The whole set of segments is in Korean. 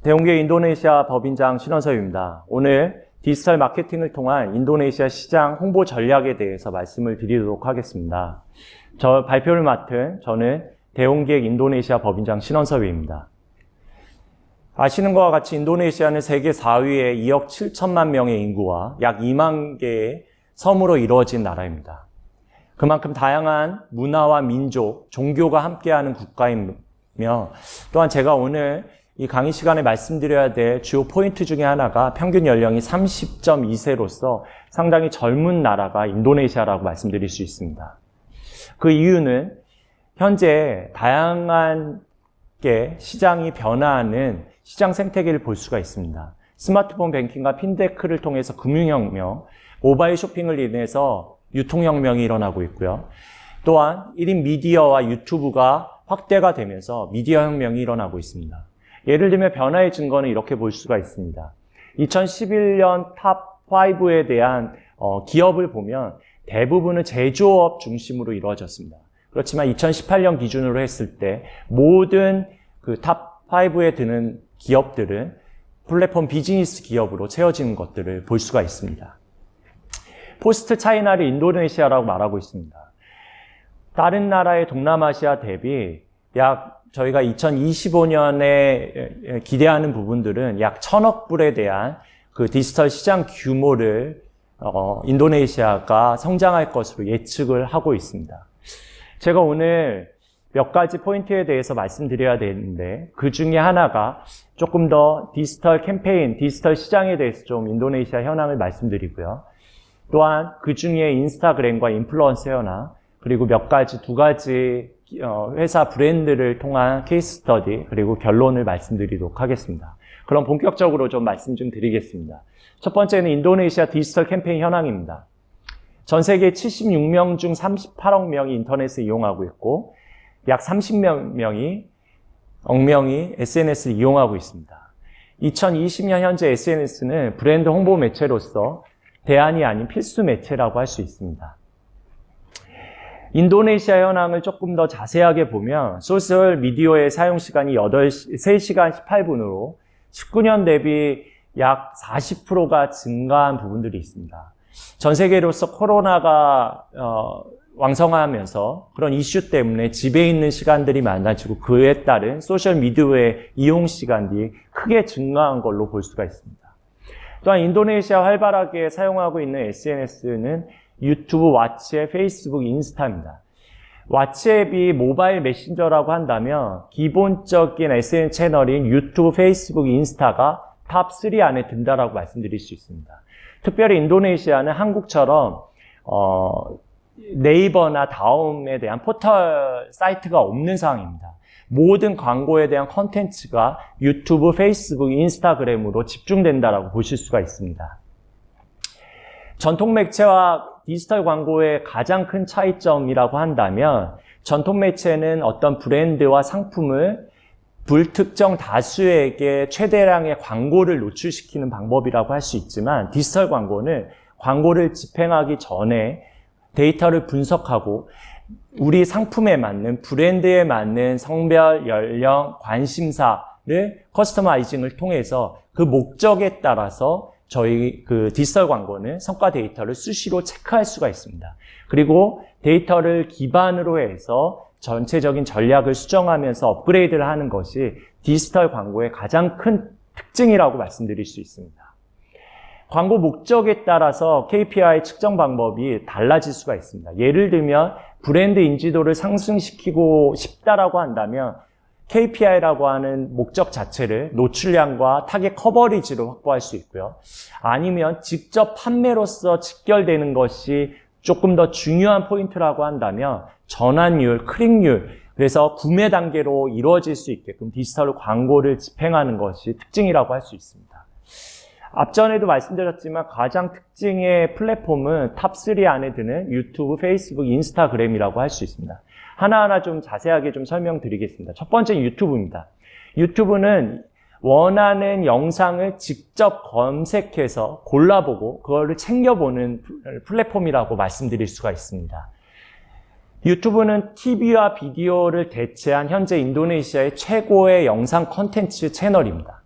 대웅계 인도네시아 법인장 신원섭입니다. 오늘 디지털 마케팅을 통한 인도네시아 시장 홍보 전략에 대해서 말씀을 드리도록 하겠습니다. 발표를 맡은 저는 대웅계 인도네시아 법인장 신원섭입니다. 아시는 것과 같이 인도네시아는 세계 4위의 2억 7천만 명의 인구와 약 2만 개의 섬으로 이루어진 나라입니다. 그만큼 다양한 문화와 민족, 종교가 함께하는 국가이며 또한 제가 오늘 이 강의 시간에 말씀드려야 될 주요 포인트 중에 하나가 평균 연령이 30.2세로서 상당히 젊은 나라가 인도네시아라고 말씀드릴 수 있습니다. 그 이유는 현재 다양하게 시장이 변화하는 시장 생태계를 볼 수가 있습니다. 스마트폰 뱅킹과 핀테크를 통해서 금융혁명, 모바일 쇼핑을 인해서 유통혁명이 일어나고 있고요. 또한 1인 미디어와 유튜브가 확대가 되면서 미디어 혁명이 일어나고 있습니다. 예를 들면 변화의 증거는 이렇게 볼 수가 있습니다. 2011년 탑5에 대한 기업을 보면 대부분은 제조업 중심으로 이루어졌습니다. 그렇지만 2018년 기준으로 했을 때 모든 그 탑5에 드는 기업들은 플랫폼 비즈니스 기업으로 채워지는 것들을 볼 수가 있습니다. 포스트 차이나를 인도네시아라고 말하고 있습니다. 다른 나라의 동남아시아 대비 저희가 2025년에 기대하는 부분들은 약 1,000억 불에 대한 그 디지털 시장 규모를 인도네시아가 성장할 것으로 예측을 하고 있습니다. 제가 오늘 몇 가지 포인트에 대해서 말씀드려야 되는데 그 중에 하나가 조금 더 디지털 캠페인, 디지털 시장에 대해서 좀 인도네시아 현황을 말씀드리고요. 또한 그 중에 인스타그램과 인플루언서 현황, 그리고 두 가지 회사 브랜드를 통한 케이스 스터디, 그리고 결론을 말씀드리도록 하겠습니다. 그럼 본격적으로 좀 말씀 좀 드리겠습니다. 첫 번째는 인도네시아 디지털 캠페인 현황입니다. 전 세계 76명 중 38억 명이 인터넷을 이용하고 있고 약 30억 명이 SNS를 이용하고 있습니다. 2020년 현재 SNS는 브랜드 홍보 매체로서 대안이 아닌 필수 매체라고 할 수 있습니다. 인도네시아 현황을 조금 더 자세하게 보면 소셜 미디어의 사용 시간이 3시간 18분으로 19년 대비 약 40%가 증가한 부분들이 있습니다. 전 세계로서 코로나가 왕성하면서 그런 이슈 때문에 집에 있는 시간들이 많아지고 그에 따른 소셜 미디어의 이용 시간이 크게 증가한 걸로 볼 수가 있습니다. 또한 인도네시아 활발하게 사용하고 있는 SNS는 유튜브, 왓츠앱, 페이스북, 인스타입니다. 왓츠앱이 모바일 메신저라고 한다면 기본적인 SNS 채널인 유튜브, 페이스북, 인스타가 탑3 안에 든다라고 말씀드릴 수 있습니다. 특별히 인도네시아는 한국처럼 네이버나 다음에 대한 포털 사이트가 없는 상황입니다. 모든 광고에 대한 컨텐츠가 유튜브, 페이스북, 인스타그램으로 집중된다라고 보실 수가 있습니다. 전통 매체와 디지털 광고의 가장 큰 차이점이라고 한다면 전통 매체는 어떤 브랜드와 상품을 불특정 다수에게 최대량의 광고를 노출시키는 방법이라고 할 수 있지만 디지털 광고는 광고를 집행하기 전에 데이터를 분석하고 우리 상품에 맞는 브랜드에 맞는 성별, 연령, 관심사를 커스터마이징을 통해서 그 목적에 따라서 저희 그 디지털 광고는 성과 데이터를 수시로 체크할 수가 있습니다. 그리고 데이터를 기반으로 해서 전체적인 전략을 수정하면서 업그레이드를 하는 것이 디지털 광고의 가장 큰 특징이라고 말씀드릴 수 있습니다. 광고 목적에 따라서 KPI 측정 방법이 달라질 수가 있습니다. 예를 들면 브랜드 인지도를 상승시키고 싶다라고 한다면 KPI라고 하는 목적 자체를 노출량과 타겟 커버리지로 확보할 수 있고요. 아니면 직접 판매로서 직결되는 것이 조금 더 중요한 포인트라고 한다면 전환율, 클릭률, 그래서 구매 단계로 이루어질 수 있게끔 디지털 광고를 집행하는 것이 특징이라고 할 수 있습니다. 앞전에도 말씀드렸지만 가장 특징의 플랫폼은 탑3 안에 드는 유튜브, 페이스북, 인스타그램이라고 할 수 있습니다. 하나하나 좀 자세하게 좀 설명드리겠습니다. 첫 번째는 유튜브입니다. 유튜브는 원하는 영상을 직접 검색해서 골라보고 그거를 챙겨보는 플랫폼이라고 말씀드릴 수가 있습니다. 유튜브는 TV와 비디오를 대체한 현재 인도네시아의 최고의 영상 콘텐츠 채널입니다.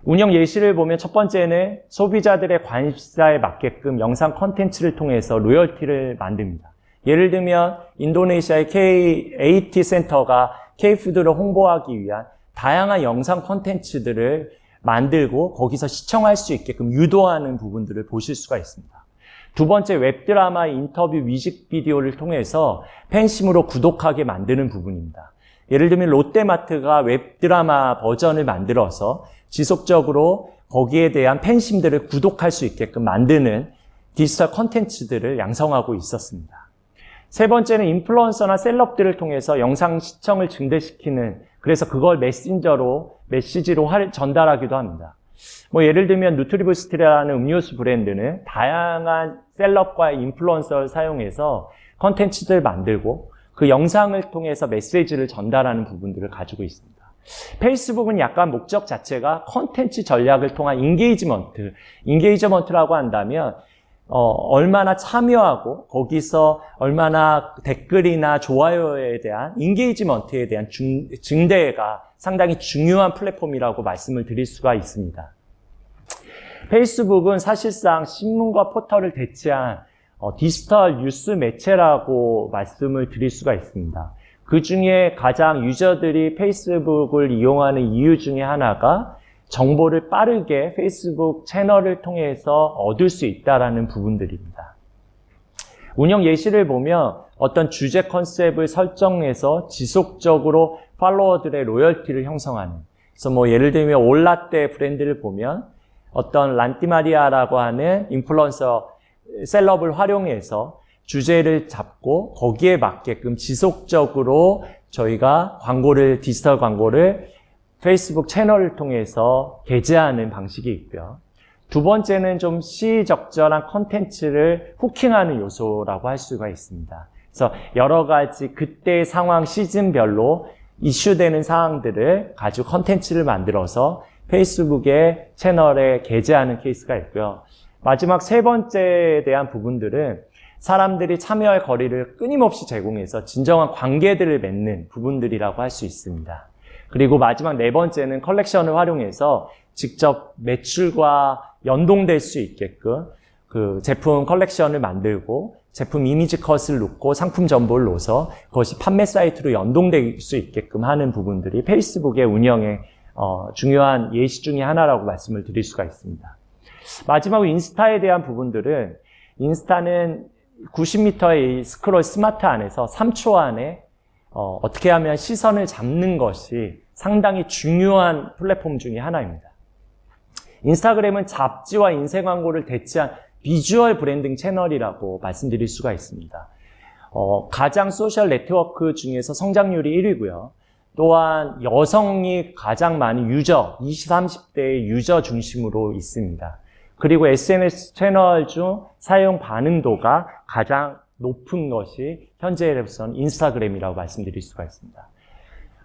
운영 예시를 보면 첫 번째는 소비자들의 관심사에 맞게끔 영상 콘텐츠를 통해서 로열티를 만듭니다. 예를 들면 인도네시아의 K80 센터가 K푸드를 홍보하기 위한 다양한 영상 콘텐츠들을 만들고 거기서 시청할 수 있게끔 유도하는 부분들을 보실 수가 있습니다. 두 번째, 웹드라마 인터뷰 뮤직비디오를 통해서 팬심으로 구독하게 만드는 부분입니다. 예를 들면 롯데마트가 웹드라마 버전을 만들어서 지속적으로 거기에 대한 팬심들을 구독할 수 있게끔 만드는 디지털 콘텐츠들을 양성하고 있었습니다. 세 번째는 인플루언서나 셀럽들을 통해서 영상 시청을 증대시키는, 그래서 그걸 메시지로 전달하기도 합니다. 예를 들면 누트리부스트라는 음료수 브랜드는 다양한 셀럽과 인플루언서를 사용해서 콘텐츠들을 만들고 그 영상을 통해서 메시지를 전달하는 부분들을 가지고 있습니다. 페이스북은 약간 목적 자체가 콘텐츠 전략을 통한 인게이지먼트라고 한다면 얼마나 참여하고 거기서 얼마나 댓글이나 좋아요에 대한 인게이지먼트에 대한 증대가 상당히 중요한 플랫폼이라고 말씀을 드릴 수가 있습니다. 페이스북은 사실상 신문과 포털을 대체한 디지털 뉴스 매체라고 말씀을 드릴 수가 있습니다. 그 중에 가장 유저들이 페이스북을 이용하는 이유 중에 하나가 정보를 빠르게 페이스북 채널을 통해서 얻을 수 있다는 부분들입니다. 운영 예시를 보면 어떤 주제 컨셉을 설정해서 지속적으로 팔로워들의 로열티를 형성하는, 그래서 예를 들면 올라떼 브랜드를 보면 어떤 란티마리아라고 하는 인플루언서 셀럽을 활용해서 주제를 잡고 거기에 맞게끔 지속적으로 저희가 디지털 광고를 페이스북 채널을 통해서 게재하는 방식이 있고요. 두 번째는 좀 시의적절한 컨텐츠를 후킹하는 요소라고 할 수가 있습니다. 그래서 여러 가지 그때의 상황, 시즌별로 이슈되는 사항들을 가지고 컨텐츠를 만들어서 페이스북의 채널에 게재하는 케이스가 있고요. 마지막 세 번째에 대한 부분들은 사람들이 참여할 거리를 끊임없이 제공해서 진정한 관계들을 맺는 부분들이라고 할 수 있습니다. 그리고 마지막 네 번째는 컬렉션을 활용해서 직접 매출과 연동될 수 있게끔 그 제품 컬렉션을 만들고 제품 이미지 컷을 놓고 상품 정보를 넣어서 그것이 판매 사이트로 연동될 수 있게끔 하는 부분들이 페이스북의 운영의 중요한 예시 중에 하나라고 말씀을 드릴 수가 있습니다. 마지막으로 인스타에 대한 부분들은, 인스타는 90m의 스크롤 스마트 안에서 3초 안에 어떻게 하면 시선을 잡는 것이 상당히 중요한 플랫폼 중에 하나입니다. 인스타그램은 잡지와 인쇄 광고를 대체한 비주얼 브랜딩 채널이라고 말씀드릴 수가 있습니다. 가장 소셜 네트워크 중에서 성장률이 1위고요. 또한 여성이 가장 많은 유저, 20, 30대의 유저 중심으로 있습니다. 그리고 SNS 채널 중 사용 반응도가 가장 높은 것이 현재로서는 인스타그램이라고 말씀드릴 수가 있습니다.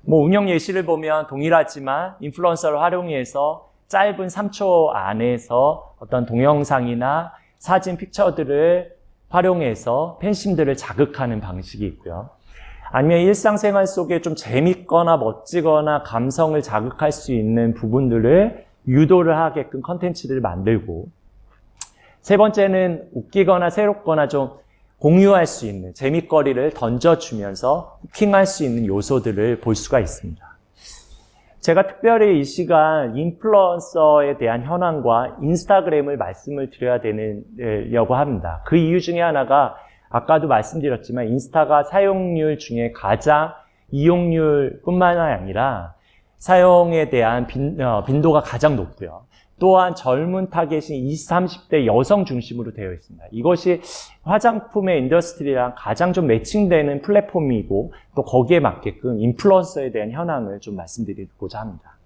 운영 예시를 보면 동일하지만 인플루언서를 활용해서 짧은 3초 안에서 어떤 동영상이나 사진, 픽처들을 활용해서 팬심들을 자극하는 방식이 있고요. 아니면 일상생활 속에 좀 재밌거나 멋지거나 감성을 자극할 수 있는 부분들을 유도를 하게끔 컨텐츠들을 만들고, 세 번째는 웃기거나 새롭거나 좀 공유할 수 있는 재밌거리를 던져주면서 후킹할 수 있는 요소들을 볼 수가 있습니다. 제가 특별히 이 시간 인플루언서에 대한 현황과 인스타그램을 말씀을 드려야 되려고 합니다. 그 이유 중에 하나가 아까도 말씀드렸지만 인스타가 사용률 중에 가장 이용률뿐만 아니라 사용에 대한 빈도가 가장 높고요. 또한 젊은 타겟인 20, 30대 여성 중심으로 되어 있습니다. 이것이 화장품의 인더스트리랑 가장 좀 매칭되는 플랫폼이고 또 거기에 맞게끔 인플루언서에 대한 현황을 좀 말씀드리고자 합니다.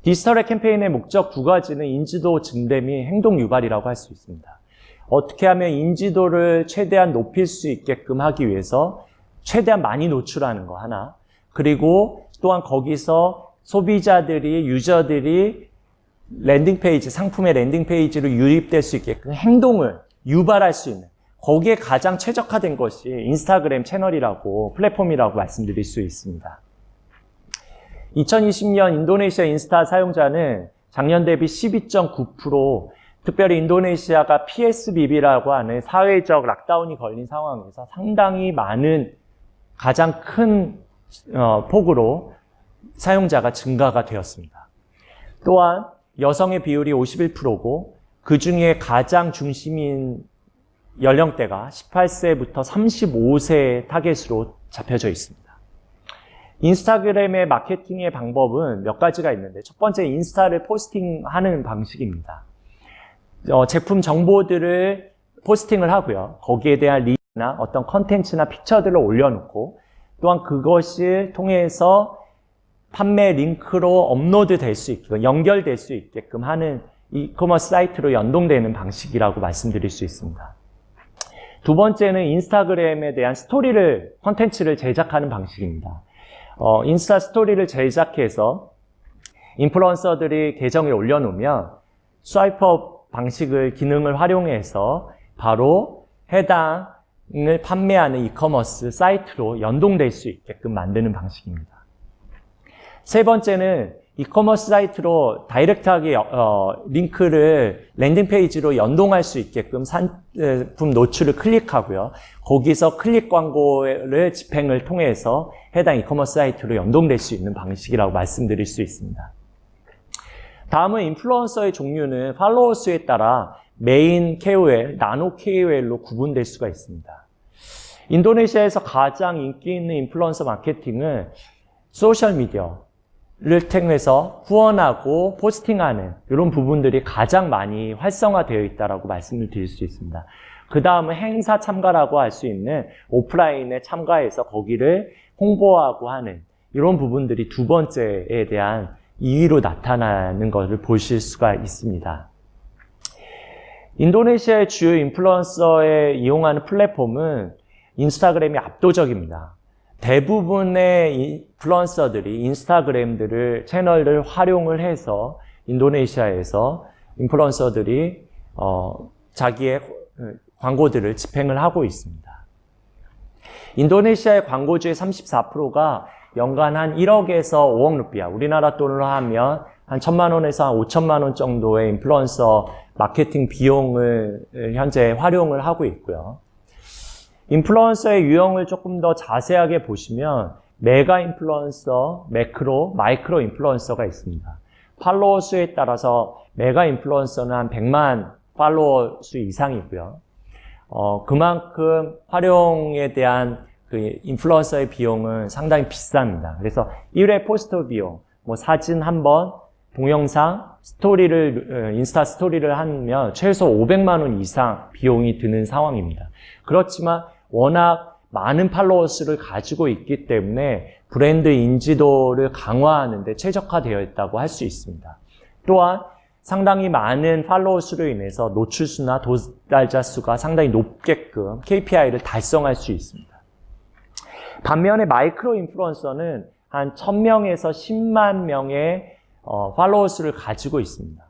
디지털의 캠페인의 목적 두 가지는 인지도 증대 및 행동 유발이라고 할 수 있습니다. 어떻게 하면 인지도를 최대한 높일 수 있게끔 하기 위해서 최대한 많이 노출하는 거 하나, 그리고 또한 거기서 소비자들이, 유저들이 랜딩페이지, 상품의 랜딩페이지로 유입될 수 있게끔 행동을 유발할 수 있는, 거기에 가장 최적화된 것이 인스타그램 채널이라고, 플랫폼이라고 말씀드릴 수 있습니다. 2020년 인도네시아 인스타 사용자는 작년 대비 12.9%, 특별히 인도네시아가 PSBB라고 하는 사회적 락다운이 걸린 상황에서 상당히 많은 가장 큰 폭으로 사용자가 증가가 되었습니다. 또한 여성의 비율이 51%고 그 중에 가장 중심인 연령대가 18세부터 35세 타겟으로 잡혀져 있습니다. 인스타그램의 마케팅의 방법은 몇 가지가 있는데 첫 번째 인스타를 포스팅하는 방식입니다. 제품 정보들을 포스팅을 하고요. 거기에 대한 링크나 어떤 컨텐츠나 픽처들을 올려놓고 또한 그것을 통해서 판매 링크로 업로드 될 수 있게끔 연결될 수 있게끔 하는 이커머스 사이트로 연동되는 방식이라고 말씀드릴 수 있습니다. 두 번째는 인스타그램에 대한 컨텐츠를 제작하는 방식입니다. 인스타 스토리를 제작해서 인플루언서들이 계정에 올려놓으면 스와이프업 기능을 활용해서 바로 해당을 판매하는 이커머스 사이트로 연동될 수 있게끔 만드는 방식입니다. 세 번째는 이커머스 사이트로 다이렉트하게 링크를 랜딩 페이지로 연동할 수 있게끔 상품 노출을 클릭하고요. 거기서 클릭 광고를 집행을 통해서 해당 이커머스 사이트로 연동될 수 있는 방식이라고 말씀드릴 수 있습니다. 다음은 인플루언서의 종류는 팔로워 수에 따라 메인 KOL, 나노 KOL로 구분될 수가 있습니다. 인도네시아에서 가장 인기 있는 인플루언서 마케팅은 소셜미디어를 통해서 후원하고 포스팅하는 이런 부분들이 가장 많이 활성화되어 있다고 말씀을 드릴 수 있습니다. 그 다음은 행사 참가라고 할 수 있는 오프라인에 참가해서 거기를 홍보하고 하는 이런 부분들이 두 번째에 대한 2위로 나타나는 것을 보실 수가 있습니다. 인도네시아의 주요 인플루언서에 이용하는 플랫폼은 인스타그램이 압도적입니다. 대부분의 인플루언서들이 채널을 활용을 해서 인도네시아에서 인플루언서들이 자기의 광고들을 집행을 하고 있습니다. 인도네시아의 광고주의 34%가 연간 한 1억에서 5억 루피아, 우리나라 돈으로 하면 한 1,000만 원에서 한 5천만 원 정도의 인플루언서 마케팅 비용을 현재 활용을 하고 있고요. 인플루언서의 유형을 조금 더 자세하게 보시면 메가 인플루언서, 매크로, 마이크로 인플루언서가 있습니다. 팔로워 수에 따라서 메가 인플루언서는 한 100만 팔로워 수 이상이고요. 그만큼 활용에 대한 그 인플루언서의 비용은 상당히 비쌉니다. 그래서 1회 포스터 비용, 사진 한 번, 동영상, 인스타 스토리를 하면 최소 500만 원 이상 비용이 드는 상황입니다. 그렇지만 워낙 많은 팔로워 수를 가지고 있기 때문에 브랜드 인지도를 강화하는 데 최적화되어 있다고 할 수 있습니다. 또한 상당히 많은 팔로워 수로 인해서 노출 수나 도달자 수가 상당히 높게끔 KPI를 달성할 수 있습니다. 반면에 마이크로 인플루언서는 한 1000명에서 10만 명의 팔로워 수를 가지고 있습니다.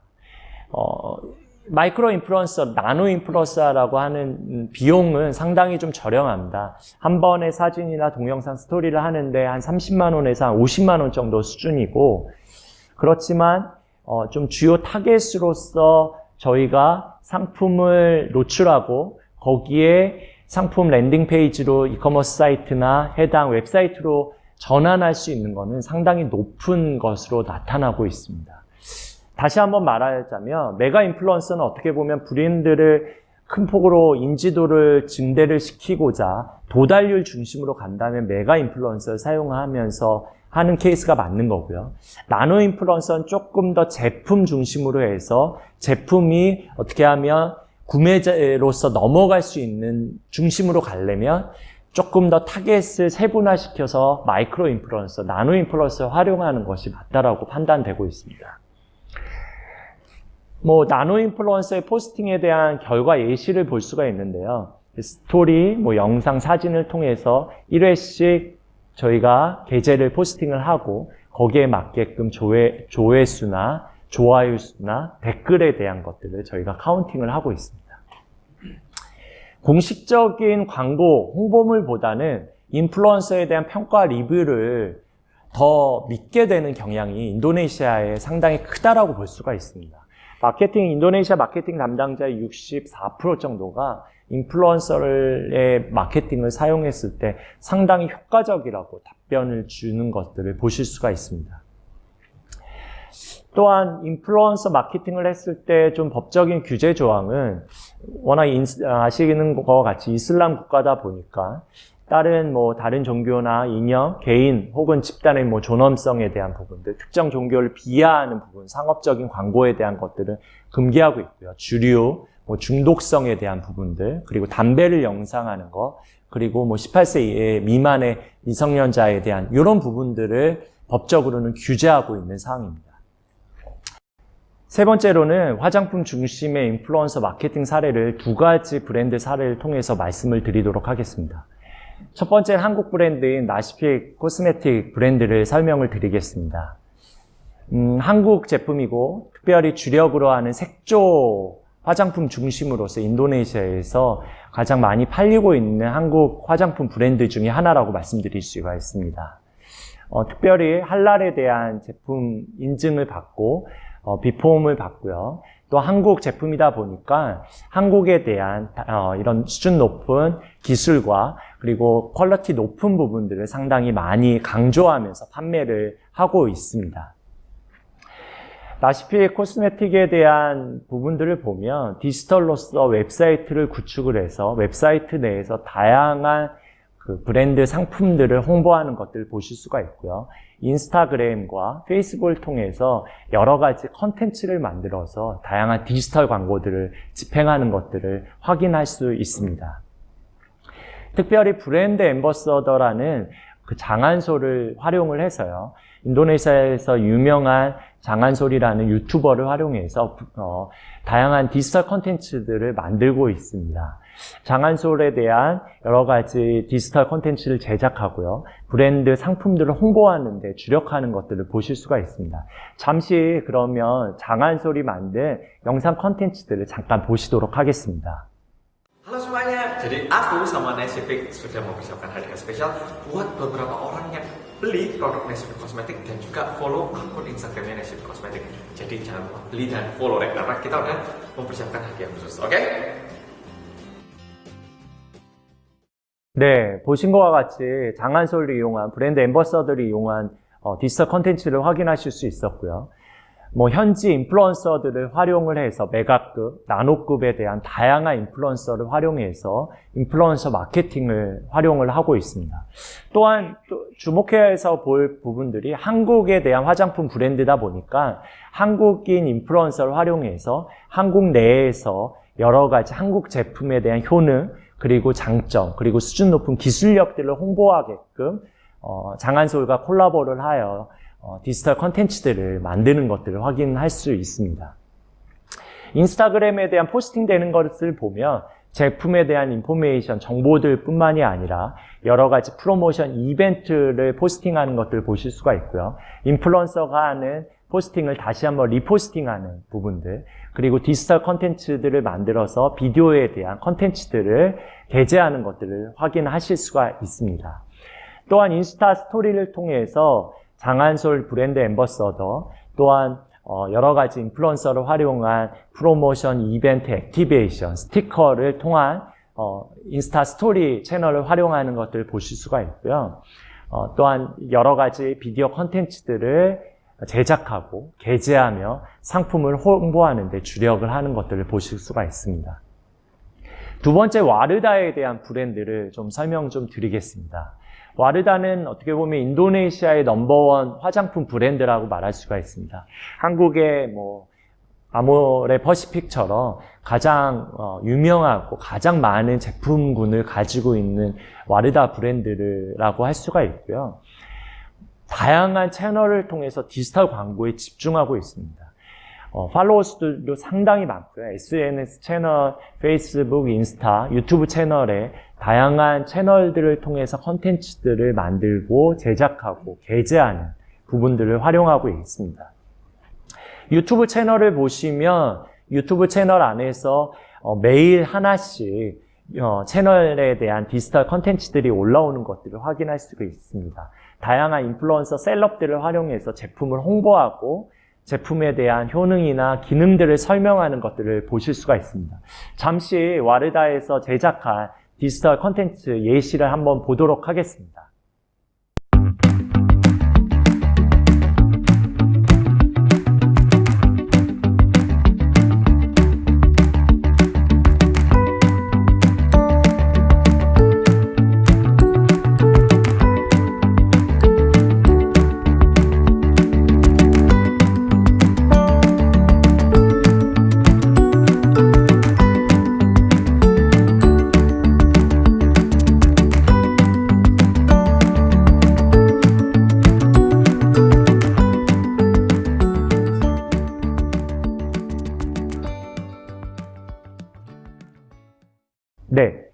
마이크로 인플루언서, 나노 인플루언서라고 하는 비용은 상당히 좀 저렴합니다. 한 번의 사진이나 동영상 스토리를 하는데 한 30만 원에서 한 50만 원 정도 수준이고, 그렇지만 좀 주요 타겟으로서 저희가 상품을 노출하고 거기에 상품 랜딩 페이지로 이커머스 사이트나 해당 웹사이트로 전환할 수 있는 것은 상당히 높은 것으로 나타나고 있습니다. 다시 한번 말하자면 메가 인플루언서는 어떻게 보면 브랜드를 큰 폭으로 인지도를 증대를 시키고자 도달률 중심으로 간다면 메가 인플루언서를 사용하면서 하는 케이스가 맞는 거고요. 나노 인플루언서는 조금 더 제품 중심으로 해서 제품이 어떻게 하면 구매자로서 넘어갈 수 있는 중심으로 가려면 조금 더 타겟을 세분화시켜서 마이크로 인플루언서, 나노 인플루언서를 활용하는 것이 맞다라고 판단되고 있습니다. 나노 인플루언서의 포스팅에 대한 결과 예시를 볼 수가 있는데요. 스토리, 영상, 사진을 통해서 1회씩 저희가 계제를 포스팅을 하고 거기에 맞게끔 조회수나 좋아요 수나 댓글에 대한 것들을 저희가 카운팅을 하고 있습니다. 공식적인 광고, 홍보물보다는 인플루언서에 대한 평가 리뷰를 더 믿게 되는 경향이 인도네시아에 상당히 크다라고 볼 수가 있습니다. 인도네시아 마케팅 담당자의 64% 정도가 인플루언서의 마케팅을 사용했을 때 상당히 효과적이라고 답변을 주는 것들을 보실 수가 있습니다. 또한 인플루언서 마케팅을 했을 때 좀 법적인 규제 조항은 워낙 아시는 것과 같이 이슬람 국가다 보니까 다른 종교나 이념, 개인 혹은 집단의 존엄성에 대한 부분들, 특정 종교를 비하하는 부분, 상업적인 광고에 대한 것들은 금기하고 있고요. 주류, 중독성에 대한 부분들, 그리고 담배를 영상하는 것, 그리고 18세 미만의 미성년자에 대한 이런 부분들을 법적으로는 규제하고 있는 사항입니다. 세 번째로는 화장품 중심의 인플루언서 마케팅 사례를 두 가지 브랜드 사례를 통해서 말씀을 드리도록 하겠습니다. 첫 번째는 한국 브랜드인 나시픽 코스메틱 브랜드를 설명을 드리겠습니다. 한국 제품이고 특별히 주력으로 하는 색조 화장품 중심으로서 인도네시아에서 가장 많이 팔리고 있는 한국 화장품 브랜드 중에 하나라고 말씀드릴 수가 있습니다. 특별히 할랄에 대한 제품 인증을 받고 비폼을 받고요. 또 한국 제품이다 보니까 한국에 대한 이런 수준 높은 기술과 그리고 퀄리티 높은 부분들을 상당히 많이 강조하면서 판매를 하고 있습니다. 나시픽 코스메틱에 대한 부분들을 보면 디지털로서 웹사이트를 구축을 해서 웹사이트 내에서 다양한 브랜드 상품들을 홍보하는 것들을 보실 수가 있고요. 인스타그램과 페이스북을 통해서 여러 가지 컨텐츠를 만들어서 다양한 디지털 광고들을 집행하는 것들을 확인할 수 있습니다. 특별히 브랜드 앰버서더라는 그 장한솔을 활용을 해서요. 인도네시아에서 유명한 장한솔이라는 유튜버를 활용해서 다양한 디지털 컨텐츠들을 만들고 있습니다. 장한솔에 대한 여러 가지 디지털 콘텐츠를 제작하고요. 브랜드 상품들을 홍보하는 데 주력하는 것들을 보실 수가 있습니다. 잠시 그러면 장한솔이 만든 영상 콘텐츠들을 잠깐 보시도록 하겠습니다. Halo semuanya, jadi aku sama Naisifik sudah mempersiapkan hadiah spesial buat beberapa orang yang beli produk Naisifik Kosmetik dan juga follow akun Instagramnya Naisifik Kosmetik. Jadi jangan lupa beli dan follow ya, karena kita udah mempersiapkan hadiah khusus, oke? 네, 보신 것과 같이 장한솔을 이용한 브랜드 앰버서더를 이용한 디지털 콘텐츠를 확인하실 수 있었고요. 현지 인플루언서들을 활용을 해서 메가급, 나노급에 대한 다양한 인플루언서를 활용해서 인플루언서 마케팅을 활용을 하고 있습니다. 또한 주목해서 볼 부분들이 한국에 대한 화장품 브랜드다 보니까 한국인 인플루언서를 활용해서 한국 내에서 여러 가지 한국 제품에 대한 효능, 그리고 장점, 그리고 수준 높은 기술력들을 홍보하게끔 장한솔과 콜라보를 하여 디지털 컨텐츠들을 만드는 것들을 확인할 수 있습니다. 인스타그램에 대한 포스팅되는 것을 보면 제품에 대한 인포메이션, 정보들 뿐만이 아니라 여러 가지 프로모션 이벤트를 포스팅하는 것들을 보실 수가 있고요. 인플루언서가 하는 포스팅을 다시 한번 리포스팅하는 부분들, 그리고 디지털 컨텐츠들을 만들어서 비디오에 대한 컨텐츠들을 게재하는 것들을 확인하실 수가 있습니다. 또한 인스타 스토리를 통해서 장한솔 브랜드 앰버서더, 또한 여러 가지 인플루언서를 활용한 프로모션, 이벤트, 액티베이션, 스티커를 통한 인스타 스토리 채널을 활용하는 것들을 보실 수가 있고요. 또한 여러 가지 비디오 컨텐츠들을 제작하고 게재하며 상품을 홍보하는 데 주력을 하는 것들을 보실 수가 있습니다. 두 번째, 와르다에 대한 브랜드를 좀 설명 좀 드리겠습니다. 와르다는 어떻게 보면 인도네시아의 넘버원 화장품 브랜드라고 말할 수가 있습니다. 한국의 아모레 퍼시픽처럼 가장 유명하고 가장 많은 제품군을 가지고 있는 와르다 브랜드라고 할 수가 있고요. 다양한 채널을 통해서 디지털 광고에 집중하고 있습니다. 팔로워 수들도 상당히 많고요. SNS 채널, 페이스북, 인스타, 유튜브 채널에 다양한 채널들을 통해서 컨텐츠들을 만들고 제작하고 게재하는 부분들을 활용하고 있습니다. 유튜브 채널을 보시면 유튜브 채널 안에서 매일 하나씩 채널에 대한 디지털 컨텐츠들이 올라오는 것들을 확인할 수가 있습니다. 다양한 인플루언서 셀럽들을 활용해서 제품을 홍보하고 제품에 대한 효능이나 기능들을 설명하는 것들을 보실 수가 있습니다. 잠시 와르다에서 제작한 디지털 콘텐츠 예시를 한번 보도록 하겠습니다. 네,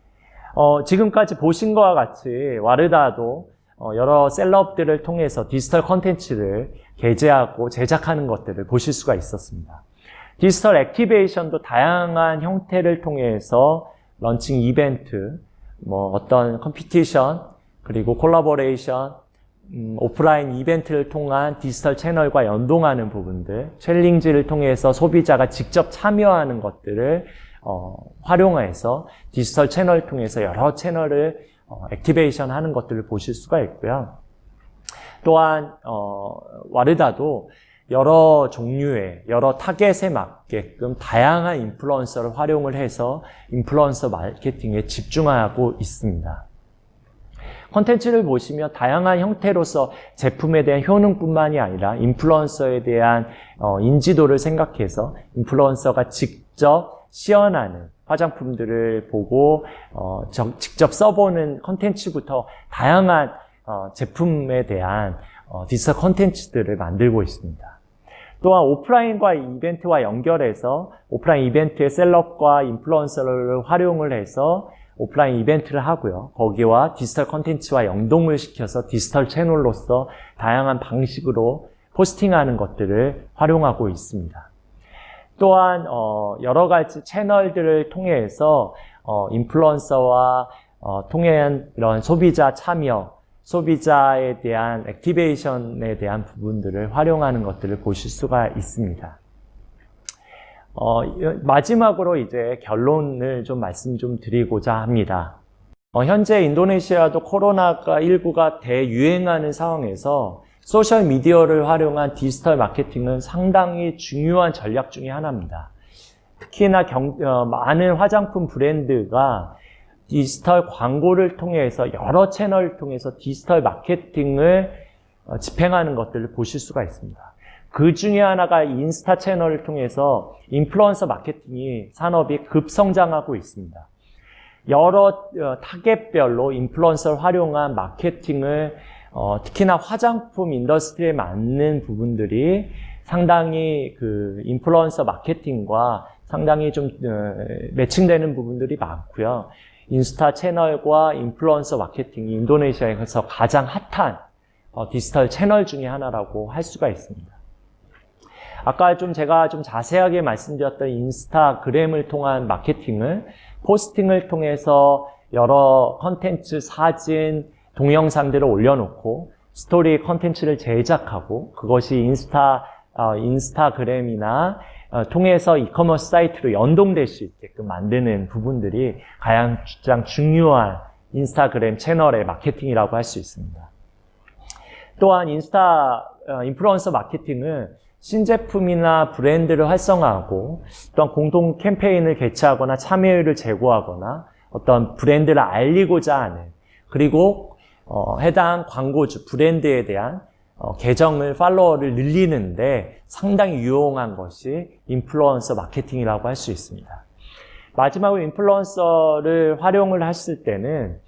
지금까지 보신 것과 같이 와르다도 여러 셀럽들을 통해서 디지털 콘텐츠를 게재하고 제작하는 것들을 보실 수가 있었습니다. 디지털 액티베이션도 다양한 형태를 통해서 런칭 이벤트, 어떤 컴피티션, 그리고 콜라보레이션, 오프라인 이벤트를 통한 디지털 채널과 연동하는 부분들, 챌린지를 통해서 소비자가 직접 참여하는 것들을 활용해서 디지털 채널을 통해서 여러 채널을 액티베이션 하는 것들을 보실 수가 있고요. 또한 와르다도 여러 종류의 여러 타겟에 맞게끔 다양한 인플루언서를 활용을 해서 인플루언서 마케팅에 집중하고 있습니다. 콘텐츠를 보시면 다양한 형태로서 제품에 대한 효능뿐만이 아니라 인플루언서에 대한 인지도를 생각해서 인플루언서가 직접 시연하는 화장품들을 보고 직접 써보는 콘텐츠부터 다양한 제품에 대한 디지털 콘텐츠들을 만들고 있습니다. 또한 오프라인과 이벤트와 연결해서 오프라인 이벤트의 셀럽과 인플루언서를 활용을 해서 오프라인 이벤트를 하고요. 거기와 디지털 콘텐츠와 연동을 시켜서 디지털 채널로서 다양한 방식으로 포스팅하는 것들을 활용하고 있습니다. 또한 여러 가지 채널들을 통해서 인플루언서와 통한 이런 소비자 참여, 소비자에 대한 액티베이션에 대한 부분들을 활용하는 것들을 보실 수가 있습니다. 마지막으로 이제 결론을 좀 말씀 좀 드리고자 합니다. 현재 인도네시아도 코로나19가 대유행하는 상황에서 소셜 미디어를 활용한 디지털 마케팅은 상당히 중요한 전략 중에 하나입니다. 특히나 많은 화장품 브랜드가 디지털 광고를 통해서 여러 채널을 통해서 디지털 마케팅을 집행하는 것들을 보실 수가 있습니다. 그 중에 하나가 인스타 채널을 통해서 인플루언서 마케팅이 산업이 급성장하고 있습니다. 여러 타겟별로 인플루언서를 활용한 마케팅을 특히나 화장품 인더스트리에 맞는 부분들이 상당히 그 인플루언서 마케팅과 상당히 좀 매칭되는 부분들이 많고요. 인스타 채널과 인플루언서 마케팅이 인도네시아에서 가장 핫한 디지털 채널 중에 하나라고 할 수가 있습니다. 아까 제가 좀 자세하게 말씀드렸던 인스타그램을 통한 마케팅을 포스팅을 통해서 여러 컨텐츠, 사진, 동영상들을 올려놓고 스토리 컨텐츠를 제작하고 그것이 인스타그램이나 통해서 이커머스 사이트로 연동될 수 있게끔 만드는 부분들이 가장 중요한 인스타그램 채널의 마케팅이라고 할 수 있습니다. 또한 인플루언서 마케팅은 신제품이나 브랜드를 활성화하고 또한 공동 캠페인을 개최하거나 참여율을 제고하거나 어떤 브랜드를 알리고자 하는 그리고 해당 광고주, 브랜드에 대한 계정을, 팔로워를 늘리는데 상당히 유용한 것이 인플루언서 마케팅이라고 할 수 있습니다. 마지막으로 인플루언서를 활용을 했을 때는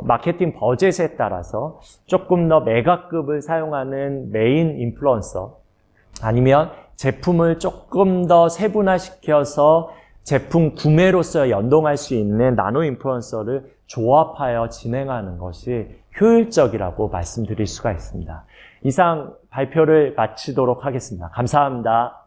마케팅 버젯에 따라서 조금 더 메가급을 사용하는 메인 인플루언서 아니면 제품을 조금 더 세분화시켜서 제품 구매로서 연동할 수 있는 나노 인플루언서를 조합하여 진행하는 것이 효율적이라고 말씀드릴 수가 있습니다. 이상 발표를 마치도록 하겠습니다. 감사합니다.